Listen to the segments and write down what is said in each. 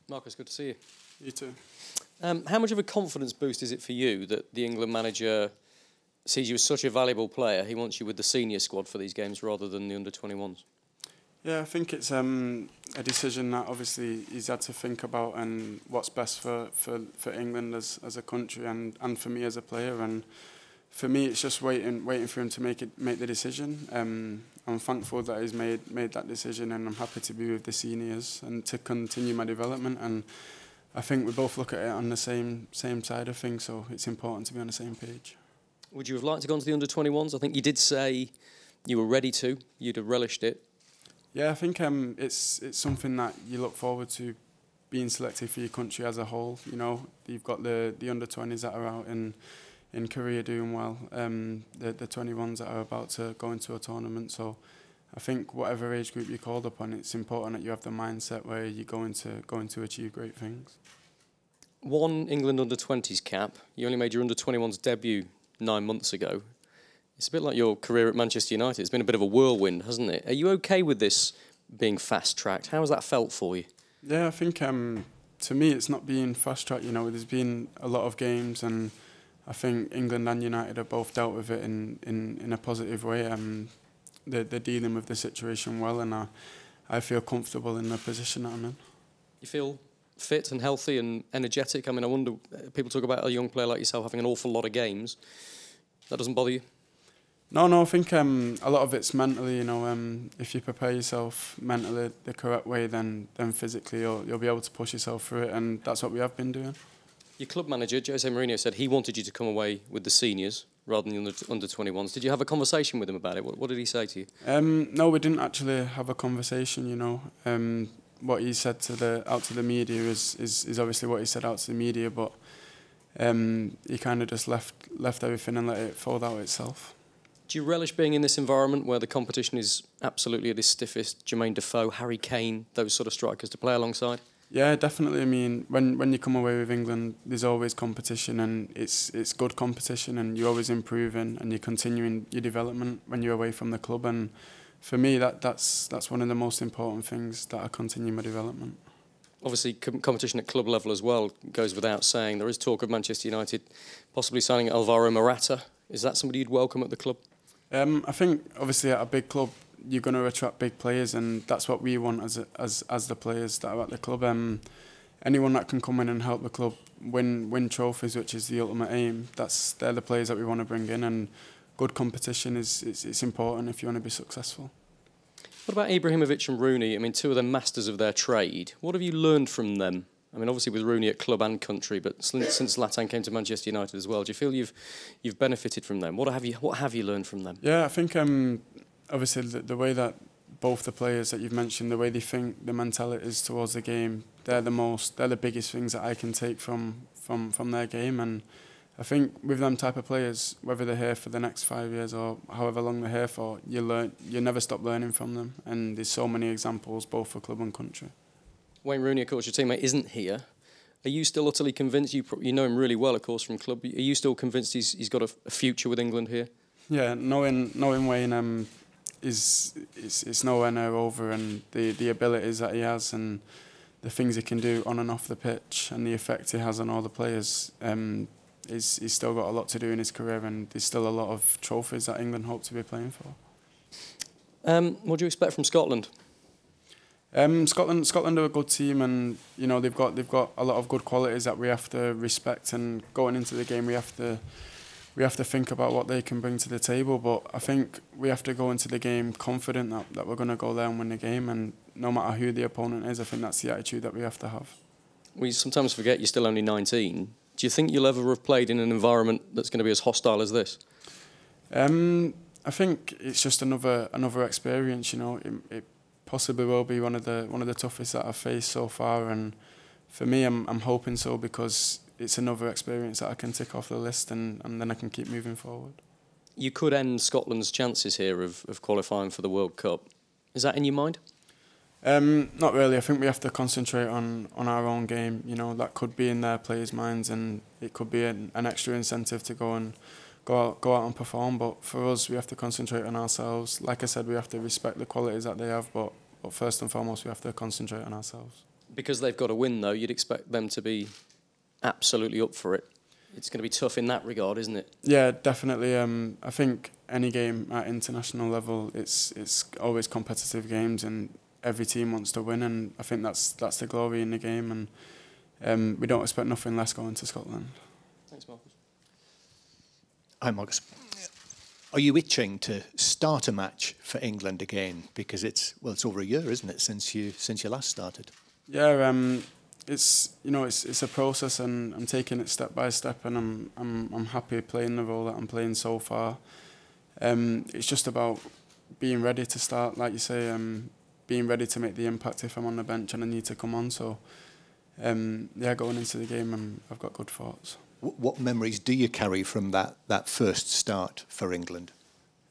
Marcus, good to see you. You too. How much of a confidence boost is it for you that the England manager sees you as such a valuable player, he wants you with the senior squad for these games rather than the under-21s? Yeah, I think it's a decision that obviously he's had to think about and what's best for England as a country and for me as a player. And for me, it's just waiting for him to make the decision. I'm thankful that he's made that decision, and I'm happy to be with the seniors and to continue my development. And I think we both look at it on the same side of things, so it's important to be on the same page. Would you have liked to go on to the under-21s? I think you did say you were ready to. You'd have relished it. Yeah, I think it's something that you look forward to, being selected for your country as a whole. You know, you've got the under-20s that are out in Korea doing well, the 21s that are about to go into a tournament. So I think whatever age group you're called upon, it's important that you have the mindset where you're going to achieve great things. One England under-20s cap. You only made your under-21s debut 9 months ago. It's a bit like your career at Manchester United. It's been a bit of a whirlwind, hasn't it? Are you okay with this being fast-tracked? How has that felt for you? Yeah, I think to me it's not being fast-tracked. You know, there's been a lot of games, and I think England and United have both dealt with it in a positive way. They're dealing with the situation well, and I feel comfortable in the position that I'm in. You feel fit and healthy and energetic? I mean, I wonder, people talk about a young player like yourself having an awful lot of games. That doesn't bother you? No, I think a lot of it's mentally. You know, if you prepare yourself mentally the correct way, then physically you'll be able to push yourself through it, and that's what we have been doing. Your club manager, Jose Mourinho, said he wanted you to come away with the seniors rather than the under-21s. Did you have a conversation with him about it? What did he say to you? No, we didn't actually have a conversation. You know, what he said out to the media is obviously what he said out to the media, but he kind of just left everything and let it fold out itself. Do you relish being in this environment where the competition is absolutely at its stiffest? Jermaine Defoe, Harry Kane, those sort of strikers to play alongside? Yeah, definitely. I mean, when you come away with England, there's always competition, and it's good competition, and you're always improving and you're continuing your development when you're away from the club. And for me, that's one of the most important things, that I continue my development. Obviously, competition at club level as well goes without saying. There is talk of Manchester United possibly signing Alvaro Morata. Is that somebody you'd welcome at the club? I think obviously at a big club you're going to attract big players, and that's what we want as the players that are at the club. Anyone that can come in and help the club win trophies, which is the ultimate aim, they're the players that we want to bring in, and good competition it's important if you want to be successful. What about Ibrahimovic and Rooney? I mean, two of the masters of their trade. What have you learned from them? I mean, obviously with Rooney at club and country, but since Zlatan came to Manchester United as well, do you feel you've benefited from them? What have you learned from them? Yeah, I think obviously the way that both the players that you've mentioned, the way they think, the mentalities towards the game, they're the biggest things that I can take from their game. And I think with them type of players, whether they're here for the next 5 years or however long they're here for, you never stop learning from them. And there's so many examples, both for club and country. Wayne Rooney, of course, your teammate, isn't here. Are you still utterly convinced? You know him really well, of course, from club. Are you still convinced he's got a future with England here? Yeah, knowing Wayne it's nowhere near over, and the abilities that he has and the things he can do on and off the pitch and the effect he has on all the players, he's still got a lot to do in his career, and there's still a lot of trophies that England hope to be playing for. What do you expect from Scotland? Scotland are a good team, and you know they've got a lot of good qualities that we have to respect. And going into the game, we have to think about what they can bring to the table. But I think we have to go into the game confident that we're going to go there and win the game. And no matter who the opponent is, I think that's the attitude that we have to have. We sometimes forget you're still only 19. Do you think you'll ever have played in an environment that's going to be as hostile as this? I think it's just another experience. You know, it possibly will be one of the toughest that I've faced so far, and for me, I'm hoping so, because it's another experience that I can tick off the list, and then I can keep moving forward. You could end Scotland's chances here of qualifying for the World Cup. Is that in your mind? Not really. I think we have to concentrate on our own game. You know, that could be in their players' minds, and it could be an extra incentive to go out and perform. But for us, we have to concentrate on ourselves. Like I said, we have to respect the qualities that they have, but first and foremost, we have to concentrate on ourselves. Because they've got to win, though, you'd expect them to be absolutely up for it. It's going to be tough in that regard, isn't it? Yeah, definitely. I think any game at international level, it's always competitive games, and every team wants to win, and I think that's the glory in the game, and we don't expect nothing less going to Scotland. Thanks, Marcus. Hi, Marcus. Are you itching to start a match for England again? Because it's over a year, isn't it, since you last started? Yeah, it's a process, and I'm taking it step by step, and I'm happy playing the role that I'm playing so far. It's just about being ready to start, like you say, being ready to make the impact if I'm on the bench and I need to come on. So, yeah, going into the game, I've got good thoughts. What memories do you carry from that first start for England?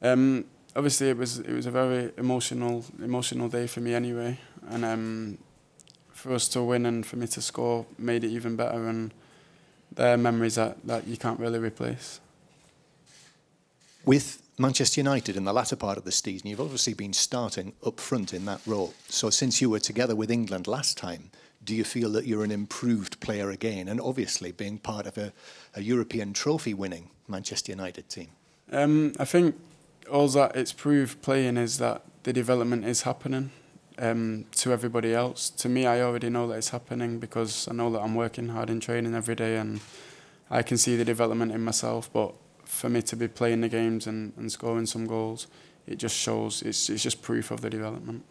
Obviously, it was a very emotional day for me anyway, and for us to win and for me to score made it even better, and they're memories that you can't really replace. With Manchester United in the latter part of the season, you've obviously been starting up front in that role. So since you were together with England last time, do you feel that you're an improved player again? And obviously being part of a European trophy-winning Manchester United team. I think all that it's proved playing is that the development is happening. To everybody else. To me, I already know that it's happening because I know that I'm working hard in training every day, and I can see the development in myself. But for me to be playing the games and scoring some goals, it just shows, it's just proof of the development.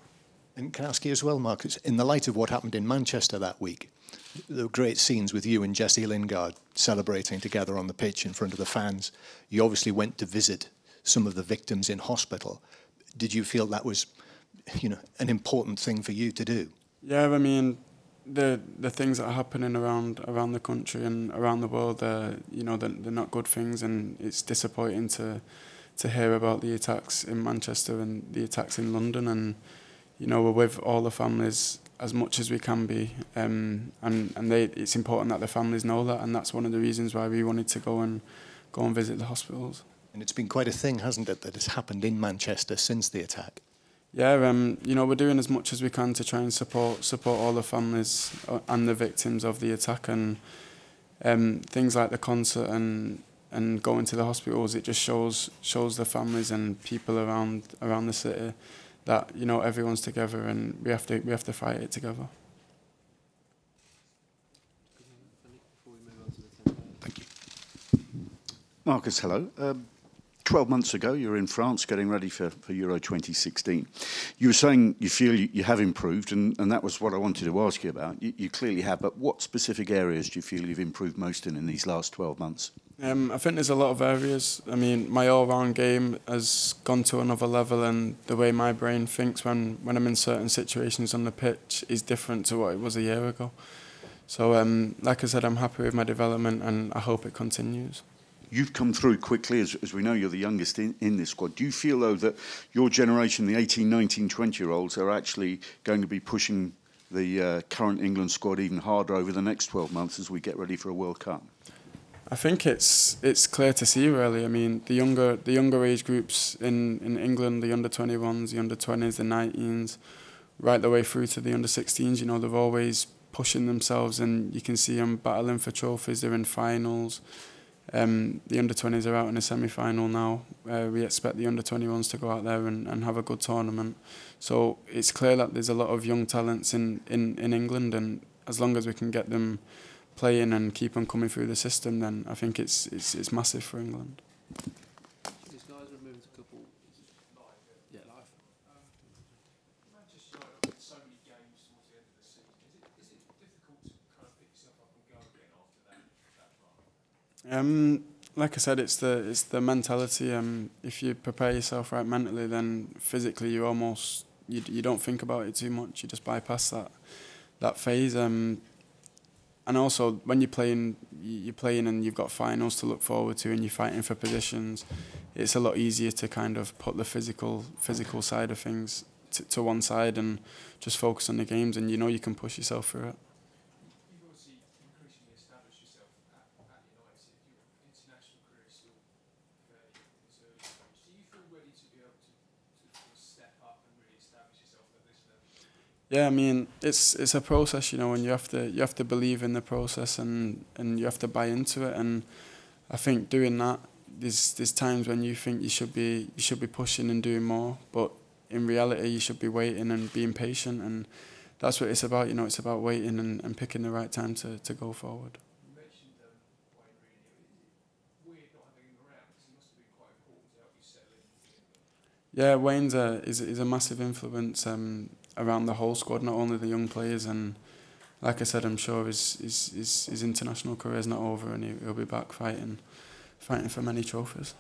And can I ask you as well, Marcus, in the light of what happened in Manchester that week, there were great scenes with you and Jesse Lingard celebrating together on the pitch in front of the fans. You obviously went to visit some of the victims in hospital. Did you feel that was, an important thing for you to do? Yeah, I mean, the things that are happening around the country and around the world, they're not good things, and it's disappointing to hear about the attacks in Manchester and the attacks in London, and we're with all the families as much as we can be, and it's important that the families know that, and that's one of the reasons why we wanted to go and visit the hospitals. And it's been quite a thing, hasn't it, that has happened in Manchester since the attack? Yeah, we're doing as much as we can to try and support all the families and the victims of the attack, and things like the concert and going to the hospitals. It just shows the families and people around the city that everyone's together, and we have to fight it together. Thank you. Marcus, hello. 12 months ago, you were in France getting ready for Euro 2016. You were saying you feel you have improved, and that was what I wanted to ask you about. You clearly have, but what specific areas do you feel you've improved most in these last 12 months? I think there's a lot of areas. I mean, my all-round game has gone to another level, and the way my brain thinks when I'm in certain situations on the pitch is different to what it was a year ago. So, like I said, I'm happy with my development, and I hope it continues. You've come through quickly, as we know you're the youngest in this squad. Do you feel, though, that your generation, the 18, 19, 20-year-olds, are actually going to be pushing the current England squad even harder over the next 12 months as we get ready for a World Cup? I think it's clear to see, really. I mean, the younger age groups in England, the under-21s, the under-20s, the 19s, right the way through to the under-16s, they're always pushing themselves, and you can see them battling for trophies. They're in finals. The under-20s are out in the semi-final now. We expect the under-21s to go out there and have a good tournament. So it's clear that there's a lot of young talents in England, and as long as we can get them playing and keep them coming through the system, then I think it's massive for England. These guys are moving to a couple. Yeah, live. Manchester United with so many games towards the end of the season. Is it difficult to kind of pick yourself up and go again after that run? Like I said, it's the mentality. If you prepare yourself right mentally, then physically you don't think about it too much. You just bypass that phase. And also, when you're playing and you've got finals to look forward to, and you're fighting for positions, it's a lot easier to kind of put the physical side of things to one side and just focus on the games, and you can push yourself through it. You've obviously increasingly established yourself at United. Your international career is still fairly in its early stage. Do you feel ready to be able to step up and really establish yourself at this level? Yeah, I mean, it's a process, you know, and you have to believe in the process, and you have to buy into it. And I think doing that, there's times when you think you should be pushing and doing more, but in reality you should be waiting and being patient, and that's what it's about, you know. It's about waiting and picking the right time to go forward. You mentioned Wayne Rooney. Is it weird not having him around? Because he must have been quite important to help you settle in. Yeah, Wayne's is a massive influence around the whole squad, not only the young players. And like I said, I'm sure his international career is not over, and he'll be back fighting for many trophies.